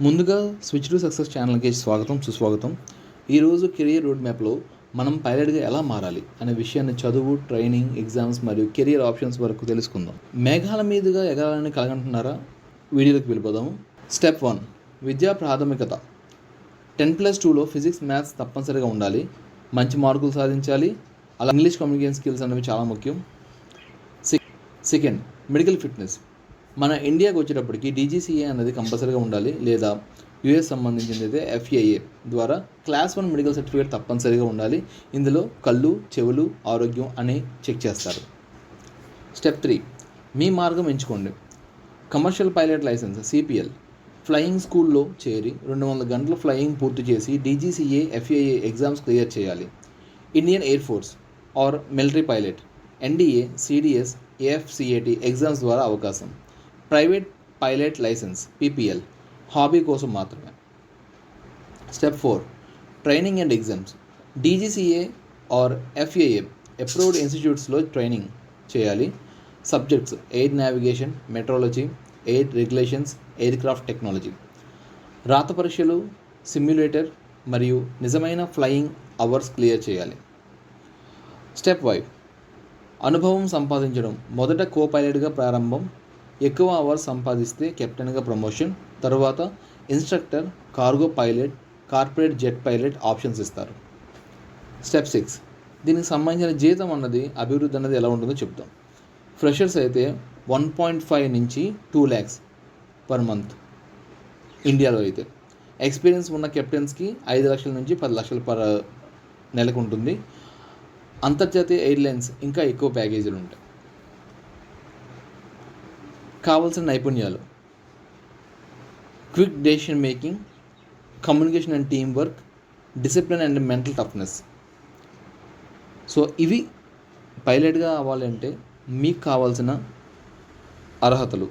ముందుగా switch to success ఛానల్కి స్వాగతం సుస్వాగతం. ఈరోజు కెరియర్ రోడ్ మ్యాప్లో మనం పైలట్గా ఎలా మారాలి అనే విషయాన్ని చదువు, ట్రైనింగ్, ఎగ్జామ్స్ మరియు కెరియర్ ఆప్షన్స్ వరకు తెలుసుకుందాం. మేఘాల మీదుగా ఎగరాలని కలగంటున్నారా? వీడియోలోకి వెళ్ళిపోదాము. స్టెప్ 1, విద్యా ప్రాథమికత. 10+2లో ఫిజిక్స్, మ్యాథ్స్ తప్పనిసరిగా ఉండాలి. మంచి మార్కులు సాధించాలి. అలా ఇంగ్లీష్ కమ్యూనికేషన్ స్కిల్స్ అనేవి చాలా ముఖ్యం. Second, medical fitness. మన ఇండియాకి వచ్చేటప్పటికి DGCA అనేది కంపల్సరీగా ఉండాలి, లేదా US సంబంధించింది అయితే FAA ద్వారా క్లాస్ 1 మెడికల్ సర్టిఫికేట్ తప్పనిసరిగా ఉండాలి. ఇందులో కళ్ళు, చెవులు, ఆరోగ్యం అని చెక్ చేస్తారు. స్టెప్ 3, మీ మార్గం ఎంచుకోండి. Commercial pilot license CPL. Flying స్కూల్లో చేరి 200 గంటల ఫ్లయింగ్ పూర్తి చేసి DGCA, FAA ఎగ్జామ్స్ క్లియర్ చేయాలి. Indian Air Force or military pilot NDA, CDS, AFCAT exams ద్వారా అవకాశం. Private pilot license PPL hobby కోసం మాత్రమే. Step 4, training and exams. DGCA or FAA approved ఇన్స్టిట్యూట్స్లో ట్రైనింగ్ చేయాలి. Subjects air navigation, meteorology, air regulations, aircraft technology. రాత పరీక్షలు, simulator మరియు నిజమైన ఫ్లయింగ్ అవర్స్ క్లియర్ చేయాలి. స్టెప్ 5, అనుభవం సంపాదించడం. మొదట కో పైలట్గా ప్రారంభం, ఎక్కువ అవర్స్ సంపాదిస్తే కెప్టెన్గా ప్రమోషన్, తర్వాత instructor, cargo pilot, corporate jet pilot options ఇస్తారు. స్టెప్ 6, దీనికి సంబంధించిన జీతం అన్నది, అభివృద్ధి అన్నది ఎలా ఉంటుందో చెప్తాం. ఫ్రెషర్స్ అయితే 1.5 నుంచి 2 lakhs పర్ మంత్ ఇండియాలో అయితే. ఎక్స్పీరియన్స్ ఉన్న కెప్టెన్స్కి 5 లక్షల నుంచి 10 లక్షలు పర్ నెలకు ఉంటుంది. అంతర్జాతీయ ఎయిర్లైన్స్ ఇంకా ఎక్కువ ప్యాకేజీలు ఉంటాయి. కావాల్సిన నైపుణ్యాలు: quick decision making, communication and team work, discipline and mental toughness. So ఇవి పైలట్గా అవ్వాలంటే మీకు కావాల్సిన అర్హతలు.